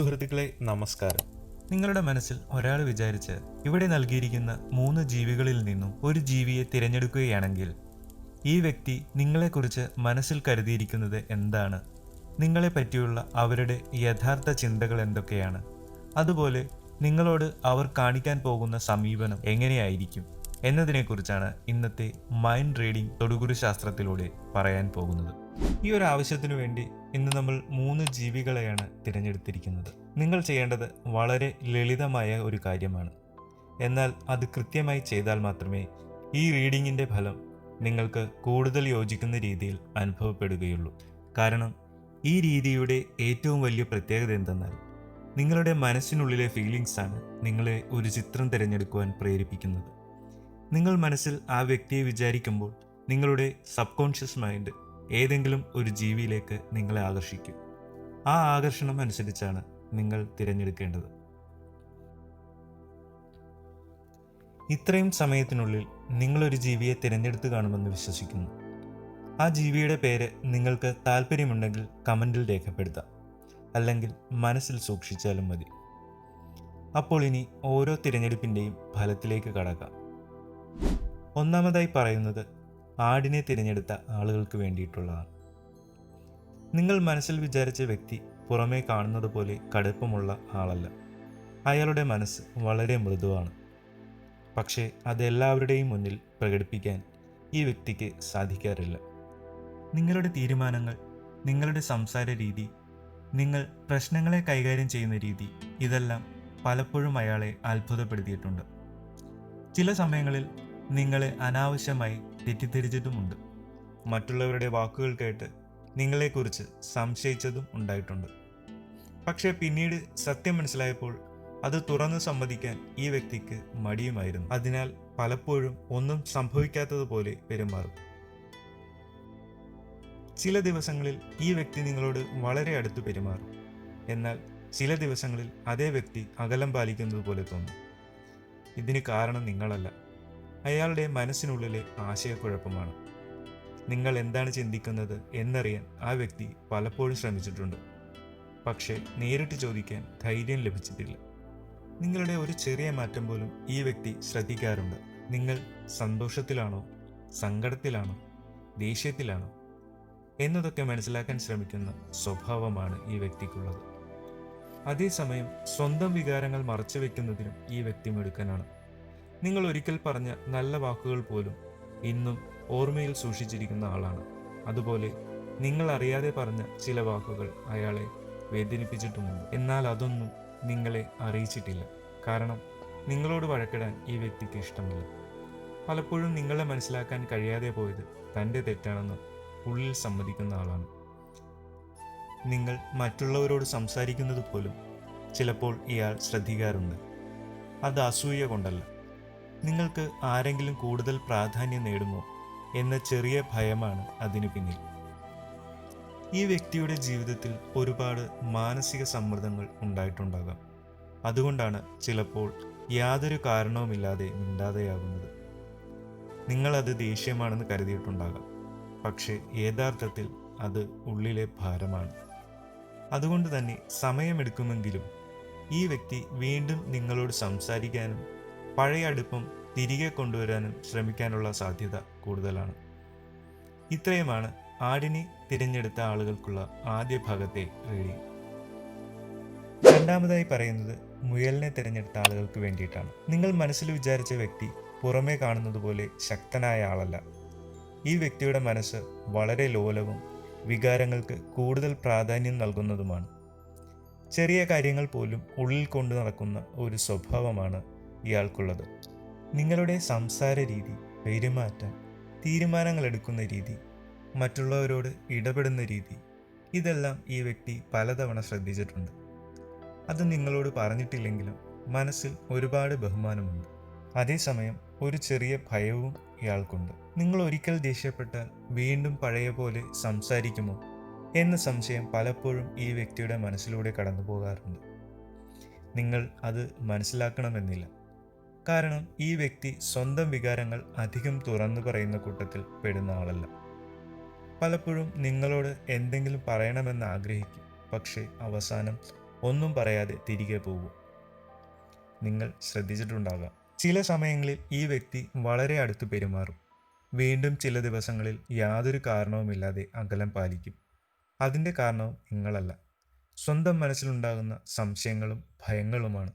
സുഹൃത്തുക്കളെ നമസ്കാരം. നിങ്ങളുടെ മനസ്സിൽ ഒരാൾ വിചാരിച്ച് ഇവിടെ നൽകിയിരിക്കുന്ന 3 ജീവികളിൽ നിന്നും ഒരു ജീവിയെ തിരഞ്ഞെടുക്കുകയാണെങ്കിൽ ഈ വ്യക്തി നിങ്ങളെക്കുറിച്ച് മനസ്സിൽ കരുതിയിരിക്കുന്നത് എന്താണ്, നിങ്ങളെ പറ്റിയുള്ള അവരുടെ യഥാർത്ഥ ചിന്തകൾ എന്തൊക്കെയാണ്, അതുപോലെ നിങ്ങളോട് അവർ കാണിക്കാൻ പോകുന്ന സമീപനം എങ്ങനെയായിരിക്കും എന്നതിനെക്കുറിച്ചാണ് ഇന്നത്തെ മൈൻഡ് റീഡിംഗ് തൊടുകുറി ശാസ്ത്രത്തിലൂടെ പറയാൻ പോകുന്നത്. ഈ ഒരു ആവശ്യത്തിനു വേണ്ടി ഇന്ന് നമ്മൾ 3 ജീവികളെയാണ് തിരഞ്ഞെടുത്തിരിക്കുന്നത്. നിങ്ങൾ ചെയ്യേണ്ടത് വളരെ ലളിതമായ ഒരു കാര്യമാണ്. എന്നാൽ അത് കൃത്യമായി ചെയ്താൽ മാത്രമേ ഈ റീഡിങ്ങിൻ്റെ ഫലം നിങ്ങൾക്ക് കൂടുതൽ യോജിക്കുന്ന രീതിയിൽ അനുഭവപ്പെടുകയുള്ളൂ. കാരണം ഈ രീതിയുടെ ഏറ്റവും വലിയ പ്രത്യേകത എന്തെന്നാൽ നിങ്ങളുടെ മനസ്സിനുള്ളിലെ ഫീലിങ്സാണ് നിങ്ങളെ ഒരു ചിത്രം തിരഞ്ഞെടുക്കുവാൻ പ്രേരിപ്പിക്കുന്നത്. നിങ്ങൾ മനസ്സിൽ ആ വ്യക്തിയെ വിചാരിക്കുമ്പോൾ നിങ്ങളുടെ സബ് കോൺഷ്യസ് മൈൻഡ് ഏതെങ്കിലും ഒരു ജീവിയിലേക്ക് നിങ്ങളെ ആകർഷിക്കും. ആ ആകർഷണം അനുസരിച്ചാണ് നിങ്ങൾ തിരഞ്ഞെടുക്കേണ്ടത്. ഇത്രയും സമയത്തിനുള്ളിൽ നിങ്ങളൊരു ജീവിയെ തിരഞ്ഞെടുത്ത് കാണുമെന്ന് വിശ്വസിക്കുന്നു. ആ ജീവിയുടെ പേര് നിങ്ങൾക്ക് താല്പര്യമുണ്ടെങ്കിൽ കമൻറ്റിൽ രേഖപ്പെടുത്താം, അല്ലെങ്കിൽ മനസ്സിൽ സൂക്ഷിച്ചാലും മതി. അപ്പോൾ ഇനി ഓരോ തിരഞ്ഞെടുപ്പിൻ്റെയും ഫലത്തിലേക്ക് കടക്കാം. ഒന്നാമതായി പറയുന്നത് ആടിനെ തിരഞ്ഞെടുത്ത ആളുകൾക്ക് വേണ്ടിയിട്ടുള്ളതാണ്. നിങ്ങൾ മനസ്സിൽ വിചാരിച്ച വ്യക്തി പുറമേ കാണുന്നത് പോലെ കടുപ്പമുള്ള ആളല്ല. അയാളുടെ മനസ്സ് വളരെ മൃദുവാണ്. പക്ഷേ അതെല്ലാവരുടെയും മുന്നിൽ പ്രകടിപ്പിക്കാൻ ഈ വ്യക്തിക്ക് സാധിക്കാറില്ല. നിങ്ങളുടെ തീരുമാനങ്ങൾ, നിങ്ങളുടെ സംസാര രീതി, നിങ്ങൾ പ്രശ്നങ്ങളെ കൈകാര്യം ചെയ്യുന്ന രീതി, ഇതെല്ലാം പലപ്പോഴും അയാളെ അത്ഭുതപ്പെടുത്തിയിട്ടുണ്ട്. ചില സമയങ്ങളിൽ നിങ്ങളെ അനാവശ്യമായി തെറ്റിദ്ധരിച്ചതുമുണ്ട്. മറ്റുള്ളവരുടെ വാക്കുകൾ കേട്ട് നിങ്ങളെക്കുറിച്ച് സംശയിച്ചതും ഉണ്ടായിട്ടുണ്ട്. പക്ഷേ പിന്നീട് സത്യം മനസ്സിലായപ്പോൾ അത് തുറന്നു സമ്മതിക്കാൻ ഈ വ്യക്തിക്ക് മടിയുമായിരുന്നു. അതിനാൽ പലപ്പോഴും ഒന്നും സംഭവിക്കാത്തതുപോലെ പെരുമാറും. ചില ദിവസങ്ങളിൽ ഈ വ്യക്തി നിങ്ങളോട് വളരെ അടുത്ത് പെരുമാറും. എന്നാൽ ചില ദിവസങ്ങളിൽ അതേ വ്യക്തി അകലം പാലിക്കുന്നത് പോലെ തോന്നും. ഇതിന് കാരണം നിങ്ങളല്ല, അയാളുടെ മനസ്സിനുള്ളിലെ ആശയക്കുഴപ്പമാണ്. നിങ്ങൾ എന്താണ് ചിന്തിക്കുന്നത് എന്നറിയാൻ ആ വ്യക്തി പലപ്പോഴും ശ്രമിച്ചിട്ടുണ്ട്. പക്ഷേ നേരിട്ട് ചോദിക്കാൻ ധൈര്യം ലഭിച്ചിട്ടില്ല. നിങ്ങളുടെ ഒരു ചെറിയ മാറ്റം പോലും ഈ വ്യക്തി ശ്രദ്ധിക്കാറുണ്ട്. നിങ്ങൾ സന്തോഷത്തിലാണോ, സങ്കടത്തിലാണോ, ദേഷ്യത്തിലാണോ എന്നതൊക്കെ മനസ്സിലാക്കാൻ ശ്രമിക്കുന്ന സ്വഭാവമാണ് ഈ വ്യക്തിക്കുള്ളത്. അതേസമയം സ്വന്തം വികാരങ്ങൾ മറച്ചു വയ്ക്കുന്നതിനും ഈ വ്യക്തി മിടുക്കനാണ്. നിങ്ങൾ ഒരിക്കൽ പറഞ്ഞ നല്ല വാക്കുകൾ പോലും ഇന്നും ഓർമ്മയിൽ സൂക്ഷിച്ചിരിക്കുന്ന ആളാണ്. അതുപോലെ നിങ്ങൾ അറിയാതെ പറഞ്ഞ ചില വാക്കുകൾ അയാളെ വേദനിപ്പിച്ചിട്ടുമുണ്ട്. എന്നാൽ അതൊന്നും നിങ്ങളെ അറിയിച്ചിട്ടില്ല. കാരണം നിങ്ങളോട് വഴക്കിടാൻ ഈ വ്യക്തിക്ക് ഇഷ്ടമില്ല. പലപ്പോഴും നിങ്ങളെ മനസ്സിലാക്കാൻ കഴിയാതെ പോയത് തൻ്റെ തെറ്റാണെന്ന് ഉള്ളിൽ സമ്മതിക്കുന്ന ആളാണ്. നിങ്ങൾ മറ്റുള്ളവരോട് സംസാരിക്കുന്നത് പോലും ചിലപ്പോൾ ഇയാൾ ശ്രദ്ധിക്കാറുണ്ട്. അത് അസൂയ കൊണ്ടല്ല, നിങ്ങൾക്ക് ആരെങ്കിലും കൂടുതൽ പ്രാധാന്യം നേടുമോ എന്ന ചെറിയ ഭയമാണ് അതിനു പിന്നിൽ. ഈ വ്യക്തിയുടെ ജീവിതത്തിൽ ഒരുപാട് മാനസിക സമ്മർദ്ദങ്ങൾ ഉണ്ടായിട്ടുണ്ടാകാം. അതുകൊണ്ടാണ് ചിലപ്പോൾ യാതൊരു കാരണവുമില്ലാതെ മിണ്ടാതെയാകുന്നത്. നിങ്ങളത് ദേഷ്യമാണെന്ന് കരുതിയിട്ടുണ്ടാകാം. പക്ഷേ യഥാർത്ഥത്തിൽ അത് ഉള്ളിലെ ഭാരമാണ്. അതുകൊണ്ട് തന്നെ സമയമെടുക്കുമെങ്കിലും ഈ വ്യക്തി വീണ്ടും നിങ്ങളോട് സംസാരിക്കാനും പഴയ അടുപ്പം തിരികെ കൊണ്ടുവരാനും ശ്രമിക്കാനുള്ള സാധ്യത കൂടുതലാണ്. ഇത്രയുമാണ് ആടിനെ തിരഞ്ഞെടുത്ത ആളുകൾക്കുള്ള ആദ്യ ഭാഗത്തെ റീഡിംഗ്. രണ്ടാമതായി പറയുന്നത് മുയലിനെ തിരഞ്ഞെടുത്ത ആളുകൾക്ക് വേണ്ടിയിട്ടാണ്. നിങ്ങൾ മനസ്സിൽ വിചാരിച്ച വ്യക്തി പുറമേ കാണുന്നത് പോലെ ശക്തനായ ആളല്ല. ഈ വ്യക്തിയുടെ മനസ്സ് വളരെ ലോലവും വികാരങ്ങൾക്ക് കൂടുതൽ പ്രാധാന്യം നൽകുന്നതുമാണ്. ചെറിയ കാര്യങ്ങൾ പോലും ഉള്ളിൽ കൊണ്ടു നടക്കുന്ന ഒരു സ്വഭാവമാണ് ഇയാൾക്കുള്ളത്. നിങ്ങളുടെ സംസാര രീതി, പെരുമാറ്റം, തീരുമാനങ്ങൾ എടുക്കുന്ന രീതി, മറ്റുള്ളവരോട് ഇടപെടുന്ന രീതി, ഇതെല്ലാം ഈ വ്യക്തി പലതവണ ശ്രദ്ധിച്ചിട്ടുണ്ട്. അത് നിങ്ങളോട് പറഞ്ഞിട്ടില്ലെങ്കിലും മനസ്സിൽ ഒരുപാട് ബഹുമാനമുണ്ട്. അതേസമയം ഒരു ചെറിയ ഭയവും ഇയാൾക്കുണ്ട്. നിങ്ങൾ ഒരിക്കൽ ദേഷ്യപ്പെട്ടാൽ വീണ്ടും പഴയ പോലെ സംസാരിക്കുമോ എന്ന സംശയം പലപ്പോഴും ഈ വ്യക്തിയുടെ മനസ്സിലൂടെ കടന്നു പോകാറുണ്ട്. നിങ്ങൾ അത് മനസ്സിലാക്കണമെന്നില്ല. കാരണം ഈ വ്യക്തി സ്വന്തം വികാരങ്ങൾ അധികം തുറന്നു പറയുന്ന കൂട്ടത്തിൽ പെടുന്ന ആളല്ല. പലപ്പോഴും നിങ്ങളോട് എന്തെങ്കിലും പറയണമെന്ന് ആഗ്രഹിക്കും, പക്ഷേ അവസാനം ഒന്നും പറയാതെ തിരികെ പോകും. നിങ്ങൾ ശ്രദ്ധിച്ചിട്ടുണ്ടാകാം. ചില സമയങ്ങളിൽ ഈ വ്യക്തി വളരെ അടുത്ത് പെരുമാറും. വീണ്ടും ചില ദിവസങ്ങളിൽ യാതൊരു കാരണവുമില്ലാതെ അകലം പാലിക്കും. അതിൻ്റെ കാരണം നിങ്ങളല്ല, സ്വന്തം മനസ്സിലുണ്ടാകുന്ന സംശയങ്ങളും ഭയങ്ങളുമാണ്.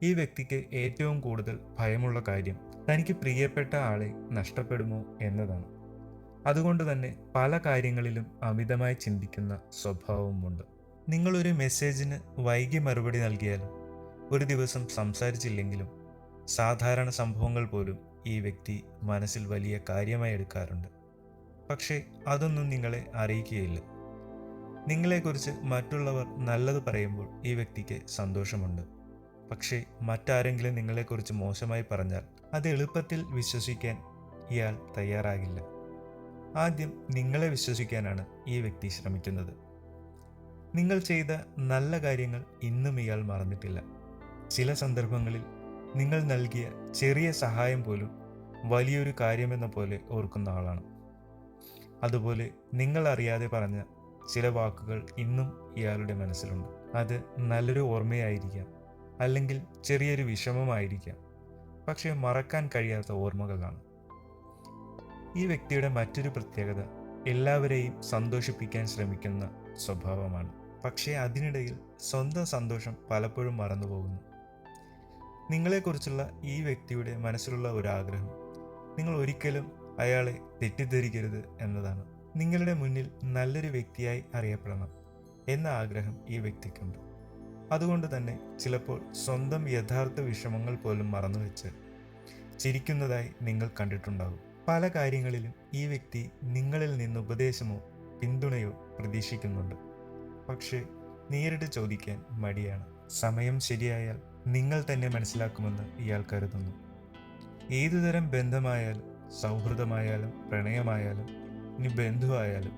ഈ വ്യക്തിക്ക് ഏറ്റവും കൂടുതൽ ഭയമുള്ള കാര്യം തനിക്ക് പ്രിയപ്പെട്ട ആളെ നഷ്ടപ്പെടുമോ എന്നതാണ്. അതുകൊണ്ട് തന്നെ പല കാര്യങ്ങളിലും അമിതമായി ചിന്തിക്കുന്ന സ്വഭാവവുമുണ്ട്. നിങ്ങളൊരു മെസ്സേജിന് വൈകി മറുപടി നൽകിയാലും ഒരു ദിവസം സംസാരിച്ചില്ലെങ്കിലും സാധാരണ സംഭവങ്ങൾ പോലും ഈ വ്യക്തി മനസ്സിൽ വലിയ കാര്യമായി എടുക്കാറുണ്ട്. പക്ഷേ അതൊന്നും നിങ്ങളെ അറിയിക്കുകയില്ല. നിങ്ങളെക്കുറിച്ച് മറ്റുള്ളവർ നല്ലത് പറയുമ്പോൾ ഈ വ്യക്തിക്ക് സന്തോഷമുണ്ട്. പക്ഷേ മറ്റാരെങ്കിലും നിങ്ങളെക്കുറിച്ച് മോശമായി പറഞ്ഞാൽ അത് എളുപ്പത്തിൽ വിശ്വസിക്കാൻ ഇയാൾ തയ്യാറാകില്ല. ആദ്യം നിങ്ങളെ വിശ്വസിക്കാനാണ് ഈ വ്യക്തി ശ്രമിക്കുന്നത്. നിങ്ങൾ ചെയ്ത നല്ല കാര്യങ്ങൾ ഇന്നും ഇയാൾ മറന്നിട്ടില്ല. ചില സന്ദർഭങ്ങളിൽ നിങ്ങൾ നൽകിയ ചെറിയ സഹായം പോലും വലിയൊരു കാര്യമെന്ന പോലെ ഓർക്കുന്ന ആളാണ്. അതുപോലെ നിങ്ങൾ അറിയാതെ പറഞ്ഞ ചില വാക്കുകൾ ഇന്നും ഇയാളുടെ മനസ്സിലുണ്ട്. അത് നല്ലൊരു ഓർമ്മയായിരിക്കാം, അല്ലെങ്കിൽ ചെറിയൊരു വിഷമമായിരിക്കാം, പക്ഷേ മറക്കാൻ കഴിയാത്ത ഓർമ്മകളാണ്. ഈ വ്യക്തിയുടെ മറ്റൊരു പ്രത്യേകത എല്ലാവരെയും സന്തോഷിപ്പിക്കാൻ ശ്രമിക്കുന്ന സ്വഭാവമാണ്. പക്ഷേ അതിനിടയിൽ സ്വന്തം സന്തോഷം പലപ്പോഴും മറന്നുപോകുന്നു. നിങ്ങളെക്കുറിച്ചുള്ള ഈ വ്യക്തിയുടെ മനസ്സിലുള്ള ഒരാഗ്രഹം നിങ്ങൾ ഒരിക്കലും അയാളെ തെറ്റിദ്ധരിക്കരുത് എന്നതാണ്. നിങ്ങളുടെ മുന്നിൽ നല്ലൊരു വ്യക്തിയായി അറിയപ്പെടണം എന്ന ആഗ്രഹം ഈ വ്യക്തിക്കുണ്ട്. അതുകൊണ്ട് തന്നെ ചിലപ്പോൾ സ്വന്തം യഥാർത്ഥ വിഷമങ്ങൾ പോലും മറന്നുവെച്ച് ചിരിക്കുന്നതായി നിങ്ങൾ കണ്ടിട്ടുണ്ടാകും. പല കാര്യങ്ങളിലും ഈ വ്യക്തി നിങ്ങളിൽ നിന്ന് ഉപദേശമോ പിന്തുണയോ പ്രതീക്ഷിക്കുന്നുണ്ട്. പക്ഷേ നേരിട്ട് ചോദിക്കാൻ മടിയാണ്. സമയം ശരിയായാൽ നിങ്ങൾ തന്നെ മനസ്സിലാക്കുമെന്ന് ഇയാൾ കരുതുന്നു. ഏതുതരം ബന്ധമായാലും, സൗഹൃദമായാലും, പ്രണയമായാലും, ഇനി ബന്ധുവായാലും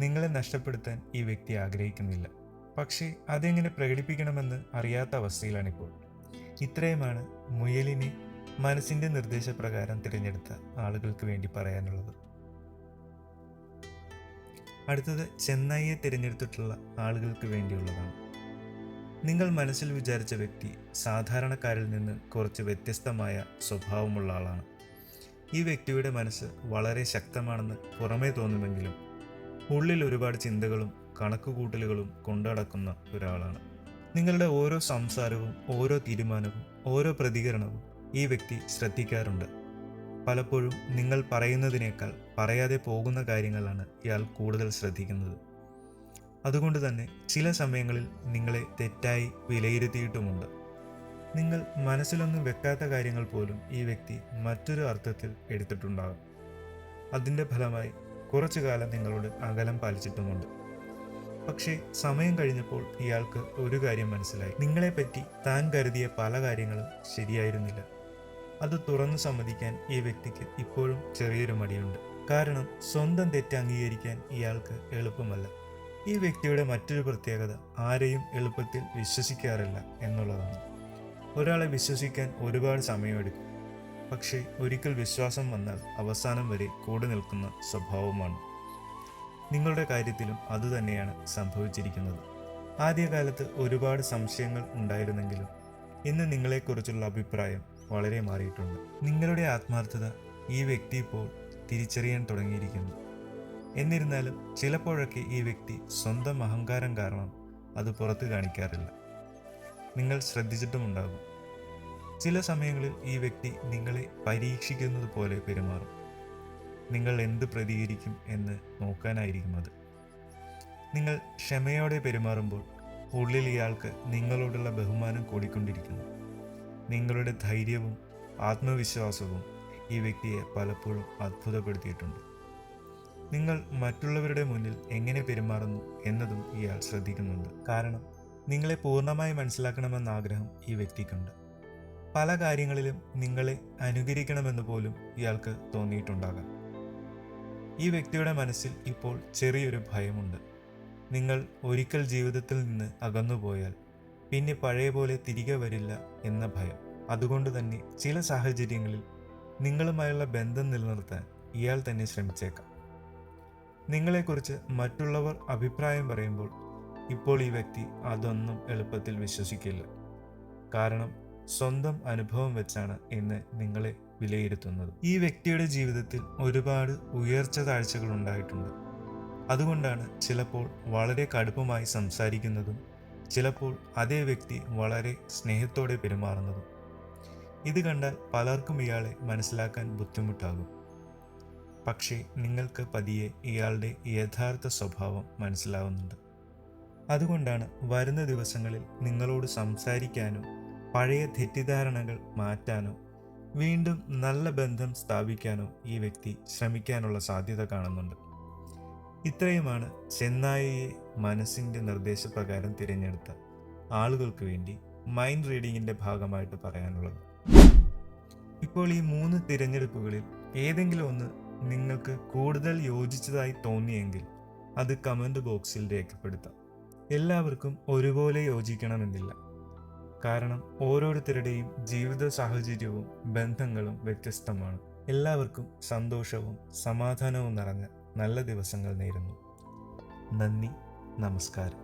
നിങ്ങളെ നഷ്ടപ്പെടുത്താൻ ഈ വ്യക്തി ആഗ്രഹിക്കുന്നില്ല. പക്ഷേ അതെങ്ങനെ പ്രകടിപ്പിക്കണമെന്ന് അറിയാത്ത അവസ്ഥയിലാണിപ്പോൾ. ഇത്രയുമാണ് മുയലിനെ മനസ്സിൻ്റെ നിർദ്ദേശപ്രകാരം തിരഞ്ഞെടുത്ത ആളുകൾക്ക് വേണ്ടി പറയാനുള്ളത്. അടുത്തത് ചെന്നൈയെ തിരഞ്ഞെടുത്തിട്ടുള്ള ആളുകൾക്ക് വേണ്ടിയുള്ളതാണ്. നിങ്ങൾ മനസ്സിൽ വിചാരിച്ച വ്യക്തി സാധാരണക്കാരിൽ നിന്ന് കുറച്ച് വ്യത്യസ്തമായ സ്വഭാവമുള്ള ആളാണ്. ഈ വ്യക്തിയുടെ മനസ്സ് വളരെ ശക്തമാണെന്ന് പുറമേ തോന്നുമെങ്കിലും ഉള്ളിൽ ഒരുപാട് ചിന്തകളും കണക്കുകൂട്ടലുകളും കൊണ്ടുനടക്കുന്ന ഒരാളാണ്. നിങ്ങളുടെ ഓരോ സംസാരവും, ഓരോ തീരുമാനവും, ഓരോ പ്രതികരണവും ഈ വ്യക്തി ശ്രദ്ധിക്കാറുണ്ട്. പലപ്പോഴും നിങ്ങൾ പറയുന്നതിനേക്കാൾ പറയാതെ പോകുന്ന കാര്യങ്ങളാണ് ഇയാൾ കൂടുതൽ ശ്രദ്ധിക്കുന്നത്. അതുകൊണ്ട് തന്നെ ചില സമയങ്ങളിൽ നിങ്ങളെ തെറ്റായി വിലയിരുത്തിയിട്ടുമുണ്ട്. നിങ്ങൾ മനസ്സിലൊന്നും വെക്കാത്ത കാര്യങ്ങൾ പോലും ഈ വ്യക്തി മറ്റൊരു അർത്ഥത്തിൽ എടുത്തിട്ടുണ്ടാകും. അതിൻ്റെ ഫലമായി കുറച്ചു കാലം നിങ്ങളോട് അകലം പാലിച്ചിട്ടുമുണ്ട്. പക്ഷേ സമയം കഴിഞ്ഞപ്പോൾ ഇയാൾക്ക് ഒരു കാര്യം മനസ്സിലായി. നിങ്ങളെപ്പറ്റി താൻ കരുതിയ പല കാര്യങ്ങളും ശരിയായിരുന്നില്ല. അത് തുറന്നു സമ്മതിക്കാൻ ഈ വ്യക്തിക്ക് ഇപ്പോഴും ചെറിയൊരു മടിയുണ്ട്. കാരണം സ്വന്തം തെറ്റ് അംഗീകരിക്കാൻ ഇയാൾക്ക് എളുപ്പമല്ല. ഈ വ്യക്തിയുടെ മറ്റൊരു പ്രത്യേകത ആരെയും എളുപ്പത്തിൽ വിശ്വസിക്കാറില്ല എന്നുള്ളതാണ്. ഒരാളെ വിശ്വസിക്കാൻ ഒരുപാട് സമയമെടുക്കും. പക്ഷേ ഒരിക്കൽ വിശ്വാസം വന്നാൽ അവസാനം വരെ കൂടെ നിൽക്കുന്ന സ്വഭാവമാണ്. നിങ്ങളുടെ കാര്യത്തിലും അതുതന്നെയാണ് സംഭവിച്ചിരിക്കുന്നത്. ആദ്യകാലത്ത് ഒരുപാട് സംശയങ്ങൾ ഉണ്ടായിരുന്നെങ്കിലും ഇന്ന് നിങ്ങളെക്കുറിച്ചുള്ള അഭിപ്രായം വളരെ മാറിയിട്ടുണ്ട്. നിങ്ങളുടെ ആത്മാർത്ഥത ഈ വ്യക്തി ഇപ്പോൾ തിരിച്ചറിയാൻ തുടങ്ങിയിരിക്കുന്നു. എന്നിരുന്നാലും ചിലപ്പോഴൊക്കെ ഈ വ്യക്തി സ്വന്തം അഹങ്കാരം കാരണം അത് പുറത്ത് കാണിക്കാറില്ല. നിങ്ങൾ ശ്രദ്ധിച്ചിട്ടുമുണ്ടാകും. ചില സമയങ്ങളിൽ ഈ വ്യക്തി നിങ്ങളെ പരീക്ഷിക്കുന്നത് പോലെ പെരുമാറും. നിങ്ങൾ എന്ത് പ്രതികരിക്കും എന്ന് നോക്കാനായിരിക്കും അത്. നിങ്ങൾ ക്ഷമയോടെ പെരുമാറുമ്പോൾ ഉള്ളിൽ ഇയാൾക്ക് നിങ്ങളോടുള്ള ബഹുമാനം കൂടിക്കൊണ്ടിരിക്കുന്നു. നിങ്ങളുടെ ധൈര്യവും ആത്മവിശ്വാസവും ഈ വ്യക്തിയെ പലപ്പോഴും അത്ഭുതപ്പെടുത്തിയിട്ടുണ്ട്. നിങ്ങൾ മറ്റുള്ളവരുടെ മുന്നിൽ എങ്ങനെ പെരുമാറുന്നു എന്നതും ഇയാൾ ശ്രദ്ധിക്കുന്നുണ്ട്. കാരണം നിങ്ങളെ പൂർണ്ണമായി മനസ്സിലാക്കണമെന്ന ആഗ്രഹം ഈ വ്യക്തിക്കുണ്ട്. പല കാര്യങ്ങളിലും നിങ്ങളെ അനുകരിക്കണമെന്ന് പോലും ഇയാൾക്ക് തോന്നിയിട്ടുണ്ടാകാം. ഈ വ്യക്തിയുടെ മനസ്സിൽ ഇപ്പോൾ ചെറിയൊരു ഭയമുണ്ട്. നിങ്ങൾ ഒരിക്കൽ ജീവിതത്തിൽ നിന്ന് അകന്നുപോയാൽ പിന്നെ പഴയ പോലെ തിരികെ വരില്ല എന്ന ഭയം. അതുകൊണ്ട് തന്നെ ചില സാഹചര്യങ്ങളിൽ നിങ്ങളുമായുള്ള ബന്ധം നിലനിർത്താൻ ഇയാൾ തന്നെ ശ്രമിച്ചേക്കാം. നിങ്ങളെക്കുറിച്ച് മറ്റുള്ളവർ അഭിപ്രായം പറയുമ്പോൾ ഇപ്പോൾ ഈ വ്യക്തി അതൊന്നും എളുപ്പത്തിൽ വിശ്വസിക്കില്ല. കാരണം സ്വന്തം അനുഭവം വെച്ചാണ് ഇന്ന് നിങ്ങളെ വിലയിരുത്തുന്നത്. ഈ വ്യക്തിയുടെ ജീവിതത്തിൽ ഒരുപാട് ഉയർച്ച താഴ്ചകൾ ഉണ്ടായിട്ടുണ്ട്. അതുകൊണ്ടാണ് ചിലപ്പോൾ വളരെ കടുപ്പമായി സംസാരിക്കുന്നതും ചിലപ്പോൾ അതേ വ്യക്തി വളരെ സ്നേഹത്തോടെ പെരുമാറുന്നതും. ഇത് കണ്ടാൽ പലർക്കും ഇയാളെ മനസ്സിലാക്കാൻ ബുദ്ധിമുട്ടാകും. പക്ഷേ നിങ്ങൾക്ക് പതിയെ ഇയാളുടെ യഥാർത്ഥ സ്വഭാവം മനസ്സിലാവുന്നുണ്ട്. അതുകൊണ്ടാണ് വരുന്ന ദിവസങ്ങളിൽ നിങ്ങളോട് സംസാരിക്കാനോ പഴയ തെറ്റിദ്ധാരണകൾ മാറ്റാനോ വീണ്ടും നല്ല ബന്ധം സ്ഥാപിക്കാനോ ഈ വ്യക്തി ശ്രമിക്കാനുള്ള സാധ്യത കാണുന്നുണ്ട്. ഇത്രയുമാണ് ചെന്നായയെ മനസ്സിൻ്റെ നിർദ്ദേശപ്രകാരം തിരഞ്ഞെടുത്ത ആളുകൾക്ക് വേണ്ടി മൈൻഡ് റീഡിങ്ങിൻ്റെ ഭാഗമായിട്ട് പറയാനുള്ളത്. ഇപ്പോൾ ഈ 3 തിരഞ്ഞെടുപ്പുകളിൽ ഏതെങ്കിലും ഒന്ന് നിങ്ങൾക്ക് കൂടുതൽ യോജിച്ചതായി തോന്നിയെങ്കിൽ അത് കമൻറ്റ് ബോക്സിൽ രേഖപ്പെടുത്താം. എല്ലാവർക്കും ഒരുപോലെ യോജിക്കണമെന്നില്ല. കാരണം ഓരോരുത്തരുടെയും ജീവിത സാഹചര്യവും ബന്ധങ്ങളും വ്യത്യസ്തമാണ്. എല്ലാവർക്കും സന്തോഷവും സമാധാനവും നിറഞ്ഞ നല്ല ദിവസങ്ങൾ നേരുന്നു. നന്ദി, നമസ്കാരം.